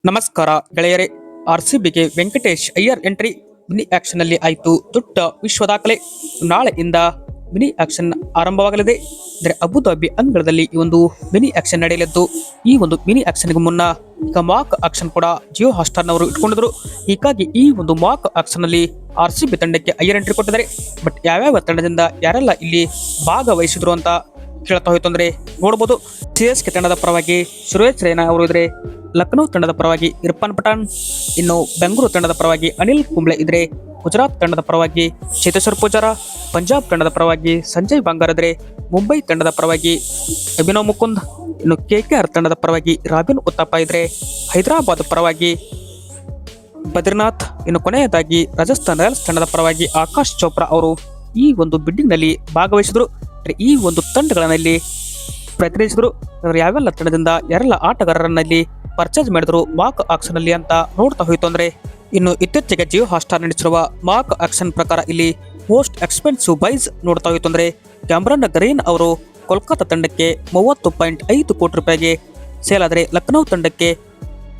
ನಮಸ್ಕಾರ ಗೆಳೆಯರೇ. ಆರ್ಸಿಬಿಗೆ Venkatesh Iyer entry mini auction ನಲ್ಲಿ ಆಯಿತು ದೊಡ್ಡ ವಿಶ್ವ ದಾಖಲೆ. ನಾಳೆಯಿಂದ ಮಿನಿ ಆಕ್ಷನ್ ಆರಂಭವಾಗಲಿದೆ. ಅಂದರೆ ಅಬುಧಾಬಿ ಅಂಗಳದಲ್ಲಿ ಈ ಒಂದು ಮಿನಿ ಆಕ್ಷನ್ ನಡೆಯಲಿದ್ದು, ಈ ಒಂದು ಮಿನಿ ಆಕ್ಷನ್ಗೆ ಮುನ್ನ ಈಗ ಮಾಕ್ ಆಕ್ಷನ್ ಕೂಡ ಜಿಯೋ ಹಾಟ್‌ಸ್ಟಾರ್ನವರು ಇಟ್ಕೊಂಡಿದ್ರು. ಹೀಗಾಗಿ ಈ ಒಂದು ಮಾಕ್ ಆಕ್ಷನ್ ನಲ್ಲಿ ಆರ್ಸಿಬಿ ತಂಡಕ್ಕೆ ಅಯ್ಯರ್ ಎಂಟ್ರಿ ಕೊಟ್ಟಿದ್ದಾರೆ. ಬಟ್ ಯಾವ್ಯಾವ ತಂಡದಿಂದ ಯಾರೆಲ್ಲ ಇಲ್ಲಿ ಭಾಗವಹಿಸಿದ್ರು ಅಂತ ಕೇಳ್ತಾ ಹೋಯ್ತು ಅಂದ್ರೆ ನೋಡಬಹುದು. ಸಿಎಸ್ಕೆ ತಂಡದ ಪರವಾಗಿ ಸುರೇಶ್ ರೈನಾ ಅವರು ಇದ್ರೆ, ಲಕ್ನೋ ತಂಡದ ಪರವಾಗಿ ಇರ್ಫಾನ್ ಪಠಾಣ್, ಇನ್ನು ಬೆಂಗಳೂರು ತಂಡದ ಪರವಾಗಿ ಅನಿಲ್ ಕುಂಬ್ಳೆ ಇದ್ರೆ, ಗುಜರಾತ್ ತಂಡದ ಪರವಾಗಿ ಚೇತೇಶ್ವರ್ ಪೂಜಾರ, ಪಂಜಾಬ್ ತಂಡದ ಪರವಾಗಿ ಸಂಜಯ್ ಬಾಂಗರ್ ಇದ್ರೆ, ಮುಂಬೈ ತಂಡದ ಪರವಾಗಿ ಅಭಿನವ್ ಮುಕುಂದ್, ಇನ್ನು ಕೆಕೆಆರ್ ತಂಡದ ಪರವಾಗಿ ರಾಬಿನ್ ಉತ್ತಪ್ಪ ಇದ್ರೆ, ಹೈದರಾಬಾದ್ ಪರವಾಗಿ ಬದ್ರಿನಾಥ್, ಇನ್ನು ಕೊನೆಯದಾಗಿ ರಾಜಸ್ಥಾನ್ ರಾಯಲ್ಸ್ ತಂಡದ ಪರವಾಗಿ ಆಕಾಶ್ ಚೋಪ್ರಾ ಅವರು ಈ ಒಂದು ಬಿಡ್ಡಿಂಗ್ ನಲ್ಲಿ ಭಾಗವಹಿಸಿದ್ರು. ಈ ಒಂದು ತಂಡಗಳಲ್ಲಿ ಪ್ರತಿನಿಧಿಸಿದ್ರು. ಯಾವೆಲ್ಲ ತಂಡದಿಂದ ಯಾರೆಲ್ಲ ಆಟಗಾರರನ್ನಲ್ಲಿ ಪರ್ಚೇಸ್ ಮಾಡಿದ್ರು ಮಾಕ್ ಆಕ್ಷನ್ ಅಲ್ಲಿ ಅಂತ ನೋಡ್ತಾ ಹೋಯ್ತು ಅಂದ್ರೆ, ಇನ್ನು ಇತ್ತೀಚೆಗೆ ಜಿಯೋ ಹಾಟ್‌ಸ್ಟಾರ್ ನಡೆಸಿರುವ ಮಾಕ್ ಆಕ್ಷನ್ ಪ್ರಕಾರ ಇಲ್ಲಿ ಮೋಸ್ಟ್ ಎಕ್ಸ್ಪೆನ್ಸಿವ್ ಬೈಸ್ ನೋಡ್ತಾ ಹೋಯ್ತು ಅಂದ್ರೆ, ಕ್ಯಾಮರನ್ ಗ್ರೀನ್ ಅವರು ಕೋಲ್ಕತ್ತಾ ತಂಡಕ್ಕೆ 30.5 ಕೋಟಿ ರೂಪಾಯಿಗೆ ಸೇಲ್ ಆದರೆ, ಲಕ್ನೋ ತಂಡಕ್ಕೆ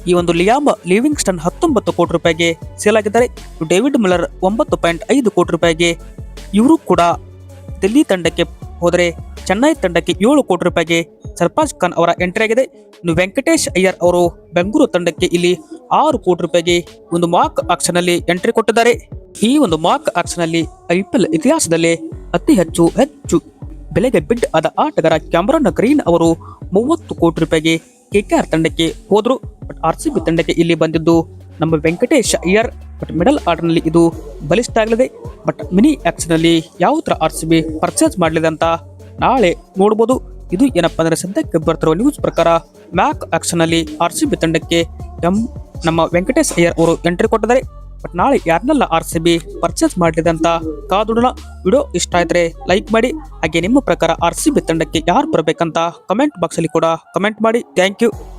ಈ ಒಂದು ಲಿಯಾಮ್ ಲಿವಿಂಗ್ಸ್ಟನ್ 19 ಕೋಟಿ ರೂಪಾಯಿಗೆ ಸೇಲ್ ಆಗಿದ್ದಾರೆ. ಡೇವಿಡ್ ಮಿಲ್ಲರ್ 9.5 ಕೋಟಿ ರೂಪಾಯಿಗೆ ಇವರು ಕೂಡ ದಿಲ್ಲಿ ತಂಡಕ್ಕೆ ಹೋದರೆ, ಚೆನ್ನೈ ತಂಡಕ್ಕೆ 7 ಕೋಟಿ ರೂಪಾಯಿಗೆ ಸರ್ಫರಾಜ್ ಖಾನ್ ಅವರ ಎಂಟ್ರಿ ಆಗಿದೆ. ಇನ್ನು ವೆಂಕಟೇಶ್ ಅಯ್ಯರ್ ಅವರು ಬೆಂಗಳೂರು ತಂಡಕ್ಕೆ ಇಲ್ಲಿ 6 ಕೋಟಿ ರೂಪಾಯಿಗೆ ಒಂದು ಮಾಕ್ ಆಕ್ಷನ್ ಅಲ್ಲಿ ಎಂಟ್ರಿ ಕೊಟ್ಟಿದ್ದಾರೆ. ಈ ಒಂದು ಮಾಕ್ ಆಕ್ಷನ್ ಅಲ್ಲಿ ಐಪಿಎಲ್ ಇತಿಹಾಸದಲ್ಲೇ ಅತಿ ಹೆಚ್ಚು ಬೆಲೆಗೆ ಬಿಡ್ ಆದ ಆಟಗಾರ ಕ್ಯಾಮರನ್ ಗ್ರೀನ್ ಅವರು 30 ಕೋಟಿ ರೂಪಾಯಿಗೆ ಕೆಕೆಆರ್ ತಂಡಕ್ಕೆ ಹೋದ್ರು. ಬಟ್ ಆರ್ಸಿಬಿ ತಂಡಕ್ಕೆ ಇಲ್ಲಿ ಬಂದಿದ್ದು ನಮ್ಮ Venkatesh Iyer. But middle order ನಲ್ಲಿ ಇದು ಬಲಿಷ್ಠ ಆಗಲಿದೆ. ಬಟ್ ಮಿನಿ ಆಕ್ಷನ್ ಅಲ್ಲಿ ಯಾವ ತರ ಆರ್ಸಿಬಿ ಪರ್ಚೇಸ್ ಮಾಡಲಿದೆ ಅಂತ ನಾಳೆ ನೋಡಬಹುದು. ಇದು ಏನಪ್ಪಾ ಅಂದ್ರೆ ಸದ್ಯಕ್ಕೆ ಬರ್ತಿರುವ ನ್ಯೂಸ್ ಪ್ರಕಾರ ಮ್ಯಾಕ್ ಆಕ್ಷನ್ ಅಲ್ಲಿ ಆರ್ಸಿಬಿ ತಂಡಕ್ಕೆ ನಮ್ಮ ವೆಂಕಟೇಶ್ ಅಯ್ಯರ್ ಅವರು ಎಂಟ್ರಿ ಕೊಟ್ಟಿದ್ದಾರೆ. ಬಟ್ ನಾಳೆ ಯಾರನ್ನೆಲ್ಲ ಆರ್ಸಿಬಿ ಪರ್ಚೇಸ್ ಮಾಡಲಿದೆ ಅಂತ ಕಾದುಡೋಣ. ವಿಡಿಯೋ ಇಷ್ಟ ಆಯ್ತರೆ ಲೈಕ್ ಮಾಡಿ. ಹಾಗೆ ನಿಮ್ಮ ಪ್ರಕಾರ ಆರ್ಸಿಬಿ ತಂಡಕ್ಕೆ ಯಾರು ಬರಬೇಕಂತ ಕಮೆಂಟ್ ಬಾಕ್ಸ್ ಅಲ್ಲಿ ಕೂಡ ಕಮೆಂಟ್ ಮಾಡಿ. Thank you.